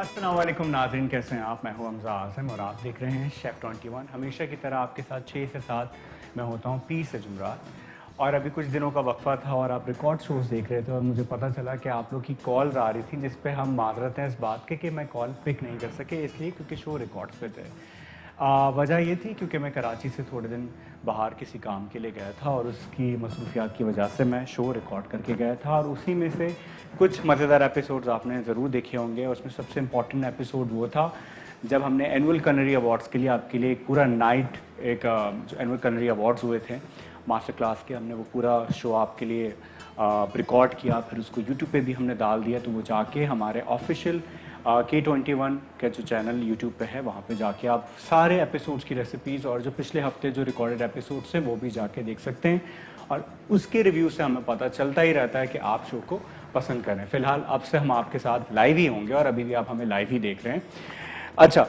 अस्सलाम वालेकुम नाज़रीन, कैसे हैं आप? मैं हूं हमज़ा आज़म और आप देख रहे हैं शेफ़ 21। हमेशा की तरह आपके साथ 6 से 7 मैं होता हूं पी से जुमरात। और अभी कुछ दिनों का वक्फा था और आप रिकॉर्ड शोज़ देख रहे थे और मुझे पता चला कि आप लोग की कॉल्स आ रही थी जिस पे हम माज़रत हैं इस बात के कि मैं कॉल पिक नहीं कर सके, इसलिए क्योंकि शो रिकॉर्ड्स पे थे। वजह ये थी क्योंकि मैं कराची से थोड़े दिन बाहर किसी काम के लिए गया था और उसकी मसरूफियात की वजह से मैं शो रिकॉर्ड करके गया था और उसी में से कुछ मज़ेदार एपिसोड्स आपने ज़रूर देखे होंगे। उसमें सबसे इम्पॉर्टेंट एपिसोड वो था जब हमने एनुअल कनरी अवार्ड्स के लिए आपके लिए एक पूरा नाइट एक जो एनुअल कनरी अवार्ड्स हुए थे मास्टर क्लास के, हमने वो पूरा शो आपके लिए रिकॉर्ड किया, फिर उसको यूट्यूब पे भी हमने डाल दिया। तो वो जाके हमारे ऑफिशियल K21 का जो चैनल यूट्यूब पे है वहाँ पे जाके आप सारे एपिसोड्स की रेसिपीज़ और जो पिछले हफ्ते जो रिकॉर्डेड एपिसोड्स हैं वो भी जाके देख सकते हैं और उसके रिव्यू से हमें पता चलता ही रहता है कि आप शो को पसंद करें। फिलहाल अब से हम आपके साथ लाइव ही होंगे और अभी भी आप हमें लाइव ही देख रहे हैं। अच्छा,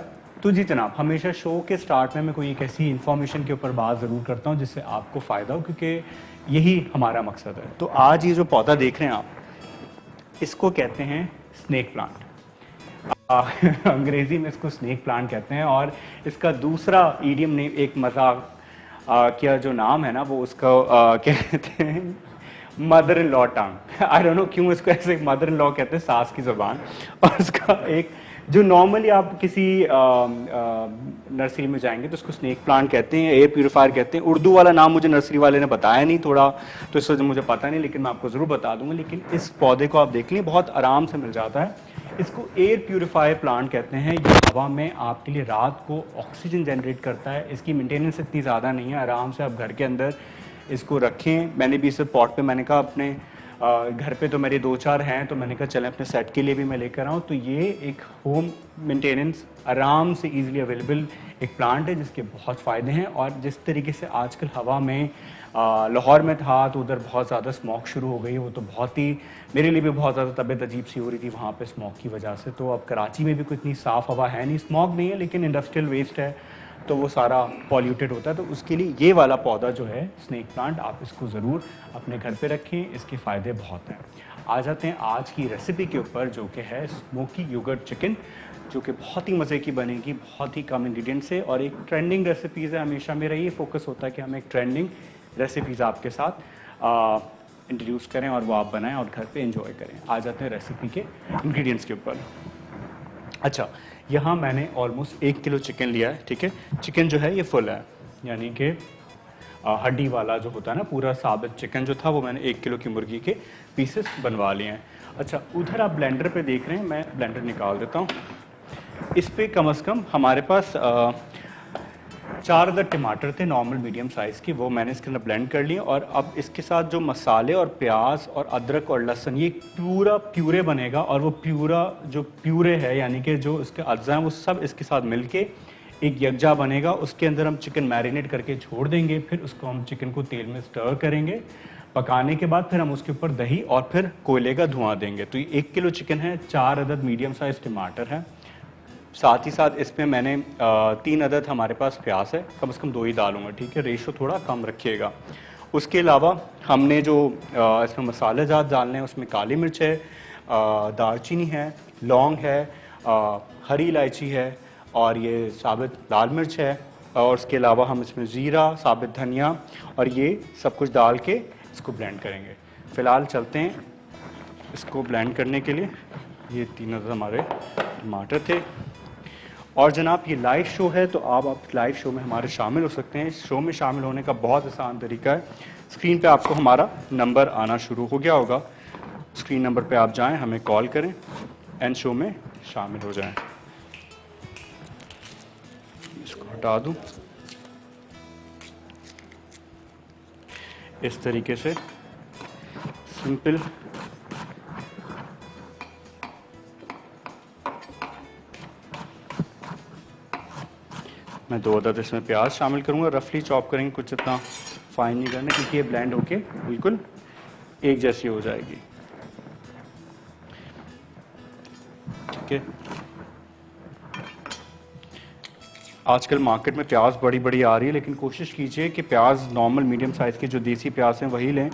तो जी जनाब, हमेशा शो के स्टार्ट में मैं कोई एक ऐसी इन्फॉर्मेशन के ऊपर बात ज़रूर करता हूँ जिससे आपको फ़ायदा हो, क्योंकि यही हमारा मकसद है। तो आज ये जो पौधा देख रहे हैं आप, इसको कहते हैं स्नेक प्लांट। अंग्रेजी में इसको स्नेक प्लांट कहते हैं और इसका दूसरा ईडियम नेम, एक मजाक क्या जो नाम है ना वो उसका कहते हैं mother in law tongue. I don't know क्यों इसको ऐसे मदर इन लॉ कहते हैं, सास की ज़बान। और उसका एक जो नॉर्मली आप किसी नर्सरी में जाएंगे तो उसको स्नेक प्लांट कहते हैं, एयर प्यूरीफायर कहते हैं। उर्दू वाला नाम मुझे नर्सरी वाले ने बताया नहीं थोड़ा, तो इस वजह मुझे पता नहीं, लेकिन मैं आपको ज़रूर बता दूंगा। लेकिन इस पौधे को आप देख लें, बहुत आराम से मिल जाता है। इसको एयर प्यूरीफायर प्लांट कहते हैं। ये हवा में आपके लिए रात को ऑक्सीजन जनरेट करता है। इसकी मेंटेनेंस इतनी ज़्यादा नहीं है, आराम से आप घर के अंदर इसको रखें। मैंने भी इस पॉट पे मैंने कहा अपने घर पे तो मेरे 2-4 हैं, तो मैंने कहा चलें अपने सेट के लिए भी मैं लेकर आऊँ। तो ये एक होम मेंटेनेंस आराम से इजीली अवेलेबल एक प्लांट है जिसके बहुत फ़ायदे हैं। और जिस तरीके से आजकल हवा में लाहौर में था तो उधर बहुत ज़्यादा स्मॉग शुरू हो गई, वो तो बहुत ही मेरे लिए भी बहुत ज़्यादा तबीयत अजीब सी हो रही थी वहाँ पे स्मॉग की वजह से। तो अब कराची में भी कोई इतनी साफ़ हवा है नहीं, स्मॉग नहीं है लेकिन इंडस्ट्रियल वेस्ट है तो वो सारा पॉल्यूटेड होता है। तो उसके लिए ये वाला पौधा जो है स्नेक प्लांट, आप इसको ज़रूर अपने घर पे रखें, इसके फ़ायदे बहुत हैं। आ जाते हैं आज की रेसिपी के ऊपर जो कि है स्मोकी योगर्ट चिकन, जो कि बहुत ही मज़े की बनेगी, बहुत ही कम इंग्रेडिएंट से और एक ट्रेंडिंग रेसिपीज़ है। हमेशा मेरा ये फोकस होता है कि हम एक ट्रेंडिंग रेसिपीज़ आपके साथ इंट्रोड्यूस करें और वो आप बनाएं और घर पे एंजॉय करें। आ जाते हैं रेसिपी के इंग्रेडिएंट्स के ऊपर। अच्छा, यहाँ मैंने ऑलमोस्ट 1 किलो चिकन लिया है, ठीक है। चिकन जो है ये फुल है, यानी कि हड्डी वाला जो होता है ना, पूरा साबित चिकन जो था वो मैंने 1 किलो की मुर्गी के पीसेस बनवा लिए हैं। अच्छा, उधर आप ब्लेंडर पे देख रहे हैं, मैं ब्लेंडर निकाल देता हूँ। इस पे कम से कम हमारे पास 4 अदर टमाटर थे नॉर्मल मीडियम साइज़ के, वो मैंने इसके अंदर ब्लेंड कर लिए। और अब इसके साथ जो मसाले और प्याज और अदरक और लहसुन, ये पूरा प्यूरे बनेगा और वो पूरा जो प्यूरे है यानी कि जो इसके अज्जा हैं वो सब इसके साथ मिलके एक यकजा बनेगा। उसके अंदर हम चिकन मैरिनेट करके छोड़ देंगे, फिर उसको हम चिकन को तेल में स्टर करेंगे। पकाने के बाद फिर हम उसके ऊपर दही और फिर कोयले का धुआं देंगे। तो ये 1 किलो चिकन है, 4 अदद मीडियम साइज़ टमाटर है, साथ ही साथ इसमें मैंने 3 अदद हमारे पास प्याज है, कम से कम 2 ही डालूंगा, ठीक है, रेशो थोड़ा कम रखिएगा। उसके अलावा हमने जो इसमें मसाले ज़ात डालने हैं उसमें काली मिर्च है, दालचीनी है, लौंग है, हरी इलायची है और ये साबित लाल मिर्च है। और उसके अलावा हम इसमें ज़ीरा, साबित धनिया और ये सब कुछ डाल के इसको ब्लेंड करेंगे। फ़िलहाल चलते हैं इसको ब्लेंड करने के लिए। ये 3 अदद हमारे टमाटर थे। और जनाब ये लाइव शो है तो आप लाइव शो में हमारे शामिल हो सकते हैं। इस शो में शामिल होने का बहुत आसान तरीका है, स्क्रीन पे आपको हमारा नंबर आना शुरू हो गया होगा, स्क्रीन नंबर पे आप जाएं, हमें कॉल करें एंड शो में शामिल हो जाएं। इसको हटा दूं इस तरीके से, सिंपल। मैं 2 अदद इसमें प्याज शामिल करूंगा, रफली चॉप करेंगे, कुछ इतना फाइन नहीं करना क्योंकि ये ब्लेंड होके बिल्कुल एक जैसी हो जाएगी, ठीक है। आजकल मार्केट में प्याज बड़ी बड़ी आ रही है, लेकिन कोशिश कीजिए कि प्याज नॉर्मल मीडियम साइज़ के जो देसी प्याज हैं वही लें,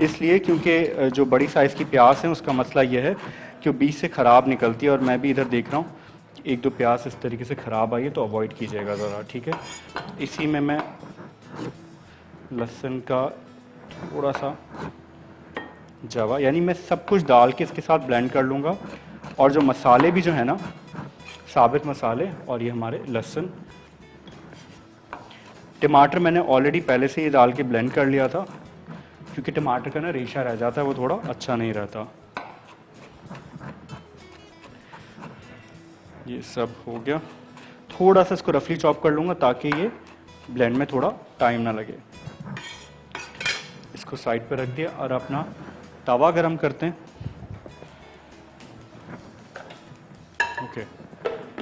इसलिए क्योंकि जो बड़ी साइज़ की प्याज हैं उसका मसला ये है कि वो बीच से ख़राब निकलती है। और मैं भी इधर देख रहा हूँ एक दो प्याज इस तरीके से ख़राब आई है, तो अवॉइड कीजिएगा ज़रा, ठीक है। इसी में मैं लहसुन का थोड़ा सा जवा, यानी मैं सब कुछ डाल के इसके साथ ब्लेंड कर लूँगा। और जो मसाले भी जो है ना, साबित मसाले, और ये हमारे लहसुन, टमाटर मैंने ऑलरेडी पहले से ही डाल के ब्लेंड कर लिया था, क्योंकि टमाटर का ना रेशा रह जाता है, वो थोड़ा अच्छा नहीं रहता। ये सब हो गया। थोड़ा सा इसको रफली चॉप कर लूँगा ताकि ये ब्लेंड में थोड़ा टाइम ना लगे। इसको साइड पर रख दिया और अपना तवा गरम करते हैं। ओके,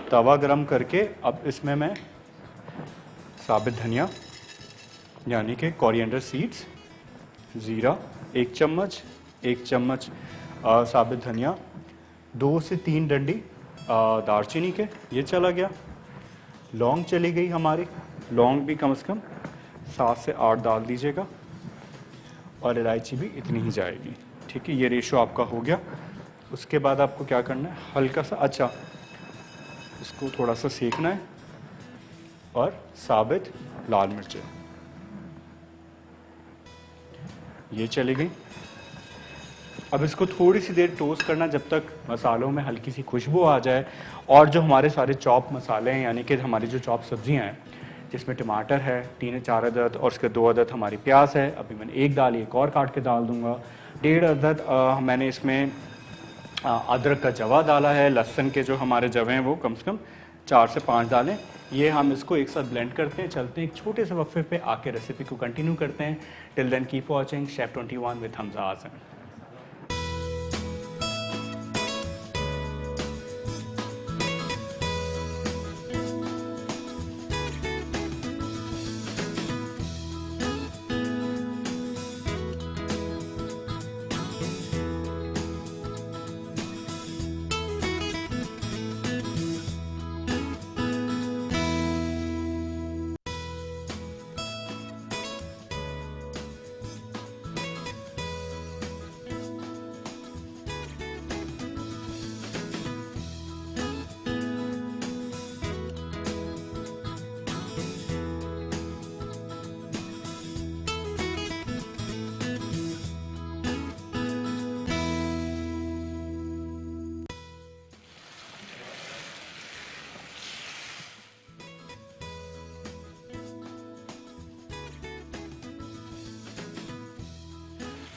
तवा गरम करके अब इसमें मैं साबित धनिया यानी कि कोरिएंडर सीड्स, ज़ीरा 1 चम्मच, 1 चम्मच साबित धनिया, 2 से 3 डंडी दालचीनी के, ये चला गया। लौंग चली गई हमारी, लौंग भी कम से कम 7 से 8 डाल दीजिएगा, और इलायची भी इतनी ही जाएगी, ठीक है। ये रेशो आपका हो गया। उसके बाद आपको क्या करना है, हल्का सा, अच्छा, इसको थोड़ा सा सेकना है, और साबित लाल मिर्चें ये चली गई। अब इसको थोड़ी सी देर टोस्ट करना जब तक मसालों में हल्की सी खुशबू आ जाए। और जो हमारे सारे चॉप मसाले हैं, यानी कि हमारी जो चॉप सब्जियां हैं, जिसमें टमाटर है 3-4 अदद, और उसके 2 अदद हमारी प्याज है, अभी मैंने 1 डाली, एक और काट के डाल दूंगा। 1.5 अदद मैंने इसमें अदरक का जवा डाला है। लहसुन के जो हमारे जवे हैं वो कम से कम 4 से 5 डालें। ये हम इसको एक साथ ब्लेंड करते हैं, चलते हैं एक छोटे से वक्फे पे, आके रेसिपी को कंटिन्यू करते हैं। Till then keep watching chef 21 with Hamza Azam.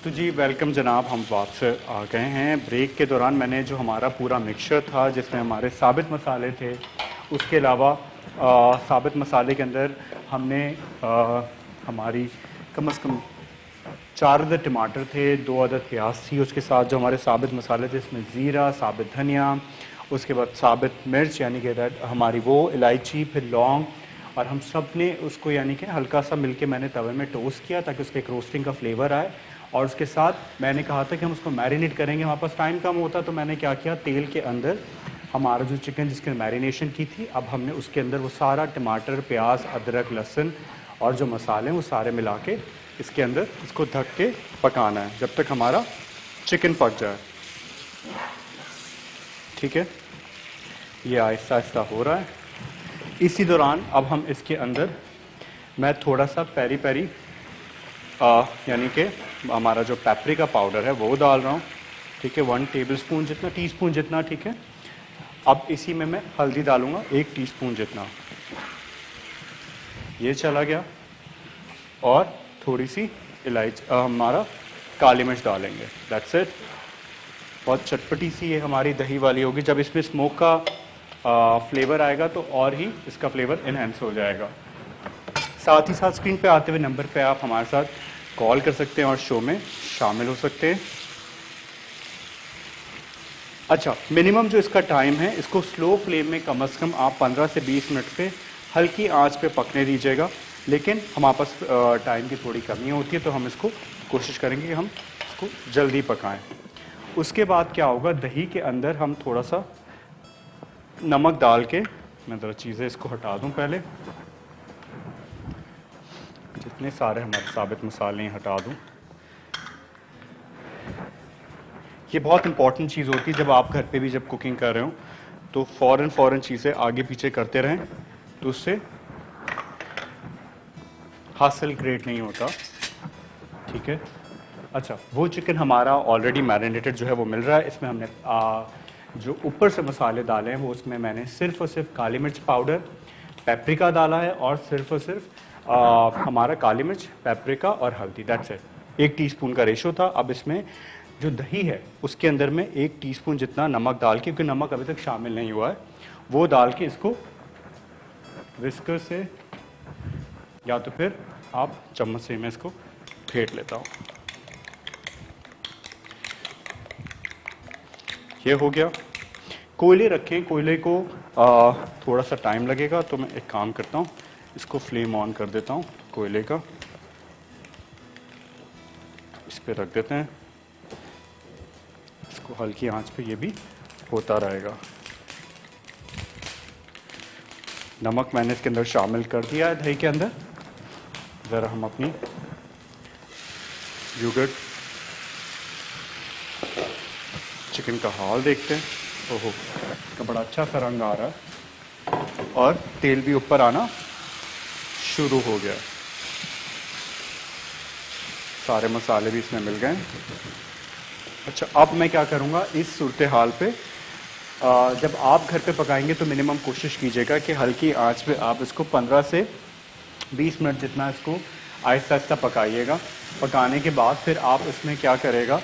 तो जी वेलकम जनाब, हम वापस आ गए हैं। ब्रेक के दौरान मैंने जो हमारा पूरा मिक्सचर था, जिसमें हमारे साबित मसाले थे, उसके अलावा साबित मसाले के अंदर हमने हमारी कम से कम 4 अदद टमाटर थे, 2 अदद प्याज थी, उसके साथ जो हमारे साबित मसाले थे इसमें ज़ीरा, साबित धनिया, उसके बाद साबित मिर्च यानी कि हमारी वो, इलायची, फिर लौंग, और हम सब ने उसको यानी कि हल्का सा मिलके मैंने तवे में टोस्ट किया ताकि उसके एक रोस्टिंग का फ्लेवर आए। और उसके साथ मैंने कहा था कि हम उसको मैरिनेट करेंगे, हमारे पास टाइम कम होता, तो मैंने क्या किया, तेल के अंदर हमारा जो चिकन जिसके मैरिनेशन की थी, अब हमने उसके अंदर वो सारा टमाटर, प्याज, अदरक, लहसुन और जो मसाले हैं वो सारे मिला के इसके अंदर इसको ढक के पकाना है जब तक हमारा चिकन पक जाए, ठीक है। ये आहिस्ता आहिस्ता हो रहा है। इसी दौरान अब हम इसके अंदर मैं थोड़ा सा पेरी पेरी यानी कि हमारा जो पेपरिका पाउडर है वो डाल रहा हूँ, ठीक है, 1 टेबलस्पून जितना, टीस्पून जितना, ठीक है। अब इसी में मैं हल्दी डालूंगा 1 टीस्पून जितना, ये चला गया। और थोड़ी सी इलायची, हमारा काली मिर्च डालेंगे, दैट्स इट। बहुत चटपटी सी ये हमारी दही वाली होगी। जब इसमें स्मोक का फ्लेवर आएगा तो और ही इसका फ्लेवर इनहेंस हो जाएगा। साथ ही साथ स्क्रीन पे आते हुए नंबर पे आप हमारे साथ कॉल कर सकते हैं और शो में शामिल हो सकते हैं। अच्छा, मिनिमम जो इसका टाइम है, इसको स्लो फ्लेम में कम से कम आप 15 से 20 मिनट पे हल्की आंच पे पकने दीजिएगा। लेकिन हमारे पास टाइम की थोड़ी कमी होती है, तो हम इसको कोशिश करेंगे कि हम इसको जल्दी पकाएं। उसके बाद क्या होगा, दही के अंदर हम थोड़ा सा नमक डाल के, मैं ज़रा चीज़ें इसको हटा दूं पहले, जितने सारे हमारे साबित मसाले हटा दूं। ये बहुत इंपॉर्टेंट चीज़ होती है जब आप घर पे भी जब कुकिंग कर रहे हो, तो फ़ौरन चीज़ें आगे पीछे करते रहें, तो उससे हासिल क्रिएट नहीं होता। ठीक है। अच्छा, वो चिकन हमारा ऑलरेडी मैरिनेटेड जो है वो मिल रहा है। इसमें हमने जो ऊपर से मसाले डाले हैं वो उसमें मैंने सिर्फ और सिर्फ काली मिर्च पाउडर, पेपरिका डाला है, और सिर्फ हमारा काली मिर्च, पेपरिका और हल्दी, दैट्स इट। 1 टीस्पून का रेशो था। अब इसमें जो दही है उसके अंदर में 1 टीस्पून जितना नमक डाल के, क्योंकि नमक अभी तक शामिल नहीं हुआ है, वो डाल के इसको विस्कर से या तो फिर आप चम्मच से मैं इसको फेंट लेता हूँ। ये हो गया। कोयले रखें, कोयले को थोड़ा सा टाइम लगेगा, तो मैं एक काम करता हूँ, इसको फ्लेम ऑन कर देता हूँ कोयले का, इस पे रख देते हैं, इसको हल्की आंच पे ये भी होता रहेगा। नमक मैंने इसके अंदर शामिल कर दिया है दही के अंदर। ज़रा हम अपनी योगर्ट चिकन का हाल देखते हैं। ओहो, इसका बड़ा अच्छा सा रंग आ रहा है और तेल भी ऊपर आना शुरू हो गया। सारे मसाले भी इसमें मिल गए। अच्छा, अब मैं क्या करूँगा इस सूरत हाल पे, जब आप घर पे पकाएंगे तो मिनिमम कोशिश कीजिएगा कि हल्की आंच पे आप इसको 15 से 20 मिनट जितना इसको आहिस्ता आहिस्ता पकाइएगा। पकाने के बाद फिर आप इसमें क्या करेगा,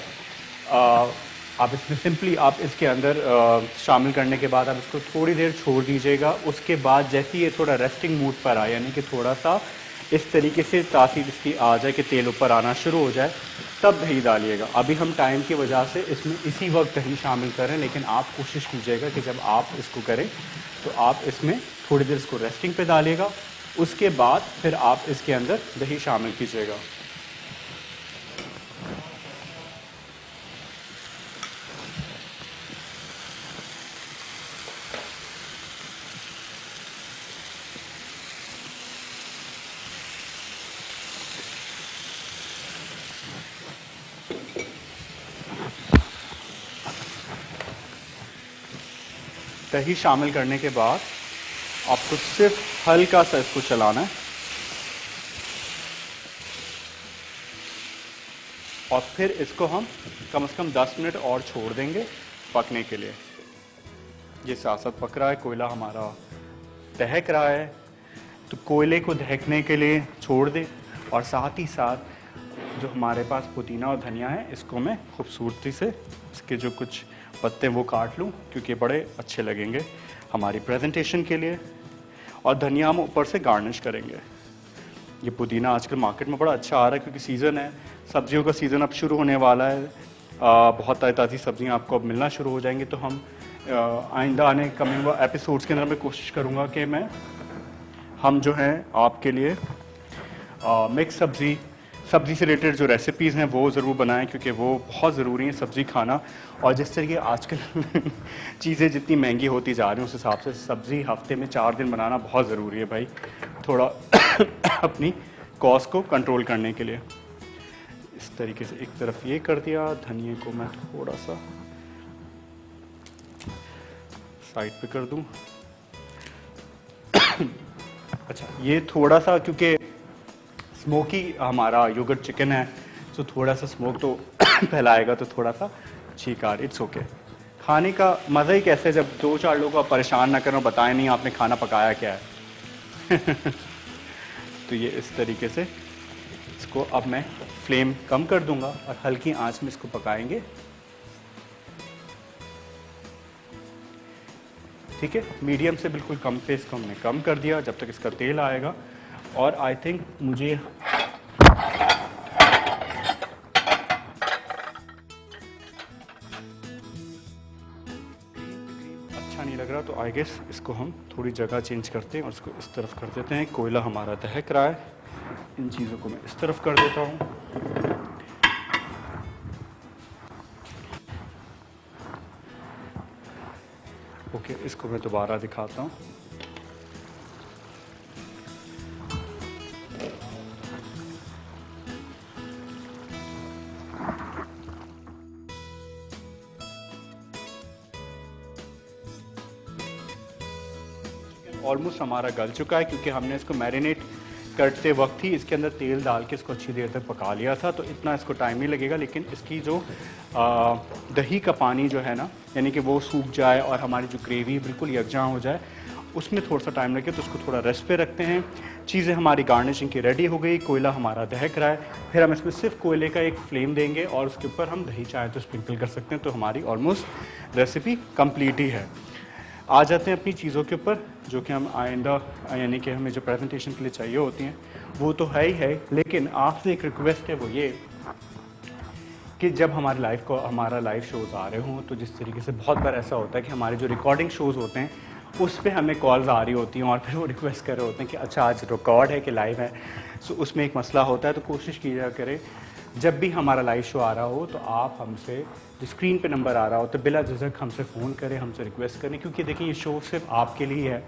आप इसमें सिंपली आप इसके अंदर शामिल करने के बाद आप इसको थोड़ी देर छोड़ दीजिएगा। उसके बाद जैसे ये थोड़ा रेस्टिंग मूड पर आए, यानी कि थोड़ा सा इस तरीके से तासीर इसकी आ जाए कि तेल ऊपर आना शुरू हो जाए, तब दही डालिएगा। अभी हम टाइम की वजह से इसमें इसी वक्त दही शामिल करें, लेकिन आप कोशिश कीजिएगा कि जब आप इसको करें तो आप इसमें थोड़ी देर इसको रेस्टिंग पे डालिएगा। उसके बाद फिर आप इसके अंदर दही शामिल कीजिएगा। दही शामिल करने के बाद आपको सिर्फ हल्का सा इसको चलाना है और फिर इसको हम कम से कम 10 मिनट और छोड़ देंगे पकने के लिए। ये साथ साथ पक रहा है, कोयला हमारा दहक रहा है, तो कोयले को दहकने के लिए छोड़ दें। और साथ ही साथ जो हमारे पास पुदीना और धनिया है, इसको मैं खूबसूरती से इसके जो कुछ पत्ते वो काट लूँ, क्योंकि बड़े अच्छे लगेंगे हमारी प्रेजेंटेशन के लिए। और धनिया हम ऊपर से गार्निश करेंगे। ये पुदीना आजकल मार्केट में बड़ा अच्छा आ रहा है, क्योंकि सीज़न है, सब्जियों का सीज़न अब शुरू होने वाला है। बहुत ताज़ी सब्जियां आपको अब मिलना शुरू हो जाएंगी। तो हम आइंदा आने कमिंग एपिसोड्स के अंदर मैं कोशिश करूँगा कि हम जो हैं आपके लिए मिक्स सब्जी से रिलेटेड जो रेसिपीज़ हैं वो ज़रूर बनाएं, क्योंकि वो बहुत ज़रूरी है सब्ज़ी खाना। और जिस तरीके आजकल चीज़ें जितनी महंगी होती जा रही हैं, उस हिसाब से सब्ज़ी हफ्ते में 4 दिन बनाना बहुत ज़रूरी है भाई, थोड़ा अपनी कॉस्ट को कंट्रोल करने के लिए। इस तरीके से एक तरफ ये कर दिया, धनिए को मैं थोड़ा सा साइड पे कर दूं। अच्छा, ये थोड़ा सा क्योंकि स्मोकी हमारा योगर्ट चिकन है, तो थोड़ा सा स्मोक तो फैलाएगा, तो थोड़ा सा छींक आ रही, इट्स ओके। खाने का मज़ा ही कैसे जब 2-4 लोगों को परेशान ना करें और बताएं नहीं आपने खाना पकाया क्या है। तो ये इस तरीके से इसको अब मैं फ्लेम कम कर दूंगा और हल्की आंच में इसको पकाएंगे। ठीक है, मीडियम से बिल्कुल कम पे इसको हमने कम कर दिया जब तक इसका तेल आएगा। और आई थिंक मुझे अच्छा नहीं लग रहा, तो आई गेस इसको हम थोड़ी जगह चेंज करते हैं और इसको इस तरफ कर देते हैं। कोयला हमारा दहक रहा है, इन चीज़ों को मैं इस तरफ कर देता हूँ। ओके, इसको मैं दोबारा दिखाता हूँ। ऑलमोस्ट हमारा गल चुका है, क्योंकि हमने इसको मैरिनेट करते वक्त ही इसके अंदर तेल डाल के इसको अच्छी देर तक पका लिया था, तो इतना इसको टाइम नहीं लगेगा। लेकिन इसकी जो दही का पानी जो है ना, यानी कि वो सूख जाए और हमारी जो ग्रेवी बिल्कुल यकजा हो जाए, उसमें थोड़ा सा टाइम लगे, तो उसको थोड़ा रेस्ट पे रखते हैं। चीज़ें हमारी गार्निशिंग की रेडी हो गई, कोयला हमारा दहक रहा है, फिर हम इसमें सिर्फ कोयले का एक फ्लेम देंगे और उसके ऊपर हम दही चाहे तो स्प्रिंकल कर सकते हैं। तो हमारी ऑलमोस्ट रेसिपी कंप्लीट ही है। आ जाते हैं अपनी चीज़ों के ऊपर, जो कि हम आइंदा यानी कि हमें जो प्रेजेंटेशन के लिए चाहिए होती हैं वो तो है ही है, लेकिन आपसे एक रिक्वेस्ट है, वो ये कि जब हमारे लाइव शोज़ आ रहे हों, तो जिस तरीके से बहुत बार ऐसा होता है कि हमारे जो रिकॉर्डिंग शोज़ होते हैं उस पर हमें कॉल्स आ रही होती हैं और फिर वो रिक्वेस्ट कर रहे होते हैं कि अच्छा आज रिकॉर्ड है कि लाइव है। सो उसमें एक मसला होता है, तो कोशिश कीजिए करें जब भी हमारा लाइव शो आ रहा हो तो आप हमसे जो स्क्रीन पे नंबर आ रहा हो तो बिला झिझक हमसे फ़ोन करें, हमसे रिक्वेस्ट करें, क्योंकि देखिए ये शो सिर्फ आपके लिए है।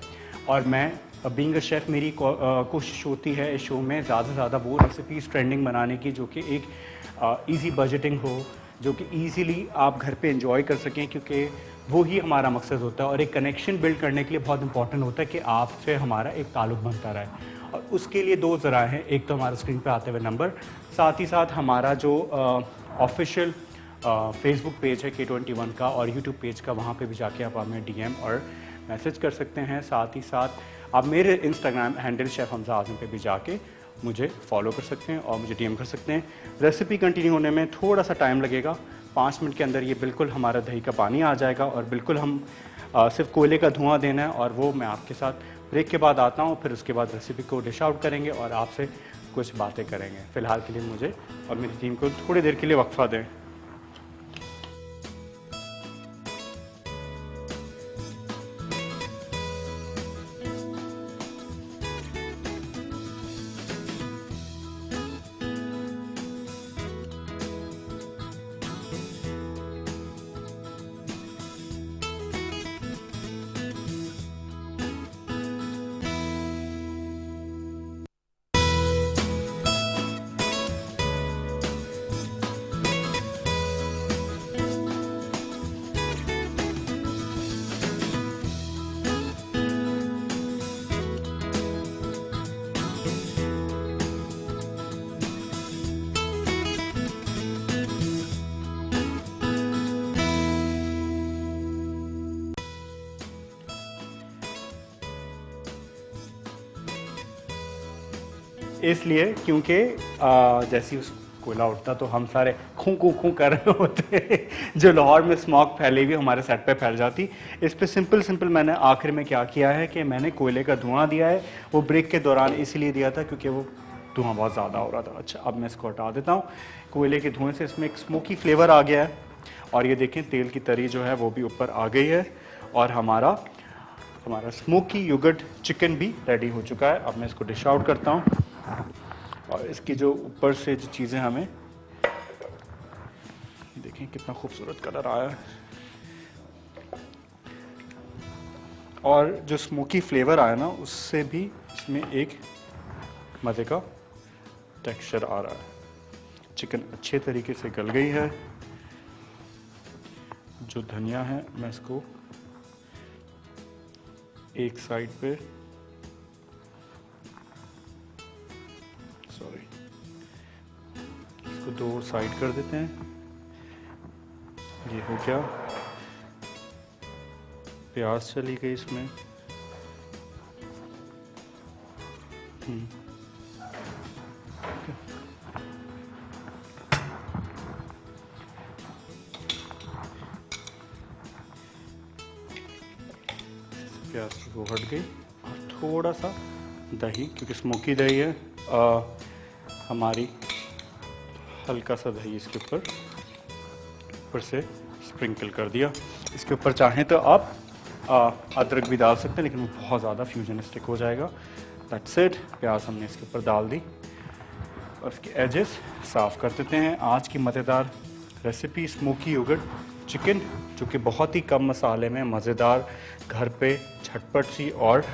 और मैं बीइंग अ शेफ़, मेरी कोशिश होती है इस शो में ज़्यादा से ज़्यादा वो रेसिपीज़ ट्रेंडिंग बनाने की जो कि एक ईज़ी बजटिंग हो, जो कि ईज़िली आप घर पे एंजॉय कर सकें, क्योंकि वो ही हमारा मकसद होता है। और एक कनेक्शन बिल्ड करने के लिए बहुत इंपॉर्टेंट होता है कि आपसे हमारा एक ताल्लुक़ बनता रहे। और उसके लिए दो ज़राए हैं, एक तो हमारा स्क्रीन पे आते हुए नंबर, साथ ही साथ हमारा जो ऑफिशियल फेसबुक पेज है K21 का और यूट्यूब पेज का, वहाँ पे भी जाके आप हमें DM और मैसेज कर सकते हैं। साथ ही साथ आप मेरे इंस्टाग्राम हैंडल शेफ़ हमज़ा आज़म पे भी जाके मुझे फॉलो कर सकते हैं और मुझे DM कर सकते हैं। रेसिपी कंटिन्यू होने में थोड़ा सा टाइम लगेगा, 5 मिनट के अंदर ये बिल्कुल हमारा दही का पानी आ जाएगा और बिल्कुल हम सिर्फ कोयले का धुआं देना है। और वो मैं आपके साथ ब्रेक के बाद आता हूँ, फिर उसके बाद रेसिपी को डिश आउट करेंगे और आपसे कुछ बातें करेंगे। फ़िलहाल के लिए मुझे और मेरी टीम को थोड़ी देर के लिए वक्फा दें। इसलिए क्योंकि जैसे ही उस कोयला उठता तो हम सारे खूं खूं खूं कर रहे होते जो लाहौर में स्मोक फैली हुई हमारे सेट पे फैल जाती। इस पे सिंपल मैंने आखिर में क्या किया है कि मैंने कोयले का धुआं दिया है। वो ब्रेक के दौरान इसीलिए दिया था क्योंकि वो धुआं बहुत ज़्यादा हो रहा था। अच्छा, अब मैं इसको हटा देता हूँ। कोयले के धुएँ से इसमें एक स्मोकी फ्लेवर आ गया है और ये देखें तेल की तरी जो है वो भी ऊपर आ गई है और हमारा स्मोकी योगर्ट चिकन भी रेडी हो चुका है। अब मैं इसको डिश आउट करता हूँ और इसकी जो ऊपर से जो चीज़ें हमें देखें कितना खूबसूरत कलर आया है और जो स्मोकी फ्लेवर आया ना उससे भी इसमें एक मज़े का टेक्सचर आ रहा है। चिकन अच्छे तरीके से गल गई है। जो धनिया है मैं इसको एक साइड पे इसको दो साइड कर देते हैं। ये हो गया। प्याज चली गई इसमें। प्याज वो हट गई और थोड़ा सा दही, क्योंकि स्मोकी दही है, हमारी हल्का सा दही इसके ऊपर से स्प्रिंकल कर दिया। इसके ऊपर चाहें तो आप अदरक भी डाल सकते हैं, लेकिन वो बहुत ज़्यादा फ्यूजनिस्टिक हो जाएगा। That's it. प्याज हमने इसके ऊपर डाल दी और इसके एजेस साफ़ कर देते हैं। आज की मज़ेदार रेसिपी स्मोकी योगर्ट चिकन, जो कि बहुत ही कम मसाले में मज़ेदार, घर पे झटपट सी और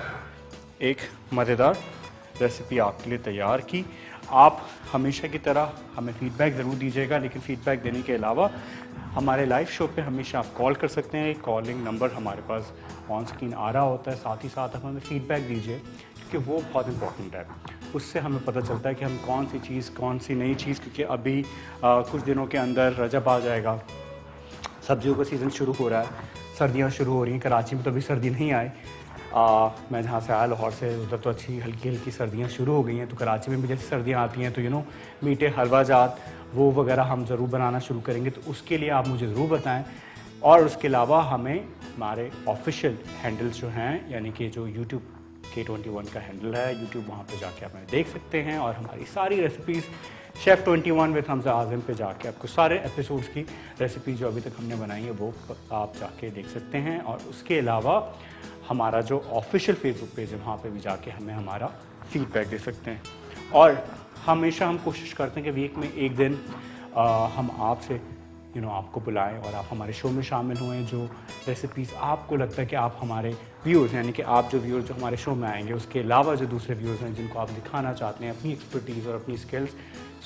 एक मज़ेदार रेसिपी आपके लिए तैयार की। आप हमेशा की तरह हमें फ़ीडबैक ज़रूर दीजिएगा, लेकिन फ़ीडबैक देने के अलावा हमारे लाइव शो पे हमेशा आप कॉल कर सकते हैं, कॉलिंग नंबर हमारे पास ऑन स्क्रीन आ रहा होता है। साथ ही साथ आप हमें फीडबैक दीजिए क्योंकि वो बहुत इंपॉर्टेंट है। उससे हमें पता चलता है कि हम कौन सी चीज़, कौन सी नई चीज़, क्योंकि अभी कुछ दिनों के अंदर रजब आ जाएगा, सब्जियों का सीज़न शुरू हो रहा है, सर्दियाँ शुरू हो रही हैं। कराची में तो अभी सर्दी नहीं आई। मैं जहाँ से आया लाहौर से, उधर तो अच्छी हल्की हल्की सर्दियाँ शुरू हो गई हैं। तो कराची में भी जैसे सर्दियाँ आती हैं तो मीठे हलवा जात वो वगैरह हम ज़रूर बनाना शुरू करेंगे। तो उसके लिए आप मुझे ज़रूर बताएं। और उसके अलावा हमें हमारे ऑफिशियल हैंडल्स जो हैं, यानी कि जो यूट्यूब K21 का हैंडल है, यूट्यूब, वहाँ पे जाके आप हमें देख सकते हैं। और हमारी सारी रेसिपीज़ शेफ़ 21 विद हमज़ा आज़म पे जाके आपको सारे एपिसोड्स की रेसिपी जो अभी तक हमने बनाई है वो आप जाके देख सकते हैं। और उसके अलावा हमारा जो ऑफिशियल फेसबुक पेज है वहाँ पे भी जाके हमें हमारा फीडबैक दे सकते हैं। और हमेशा हम कोशिश करते हैं कि वीक में एक दिन हम आपसे आपको बुलाएं और आप हमारे शो में शामिल हुएं। जो रेसिपीज़ आपको लगता है कि आप हमारे व्यूअर्स, यानी कि आप जो व्यूअर्स जो हमारे शो में आएंगे, उसके अलावा जो दूसरे व्यूअर्स हैं जिनको आप दिखाना चाहते हैं अपनी एक्सपर्टीज़ और अपनी स्किल्स,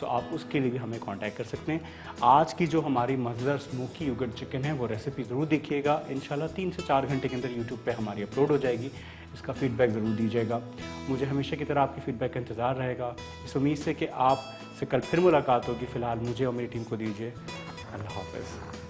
सो आप उसके लिए भी हमें कांटेक्ट कर सकते हैं। आज की जो हमारी मज़ेदार स्मोकी योगर्ट चिकन है वो रेसिपी ज़रूर देखिएगा। इंशाल्लाह 3 से 4 घंटे के अंदर यूट्यूब पे हमारी अपलोड हो जाएगी। इसका फीडबैक ज़रूर दीजिएगा। मुझे हमेशा की तरह आपकी फ़ीडबैक का इंतज़ार रहेगा, इस उम्मीद से कि आपसे कल फिर मुलाकात होगी। फ़िलहाल मुझे और मेरी टीम को दीजिए अल्लाह हाफ़िज़।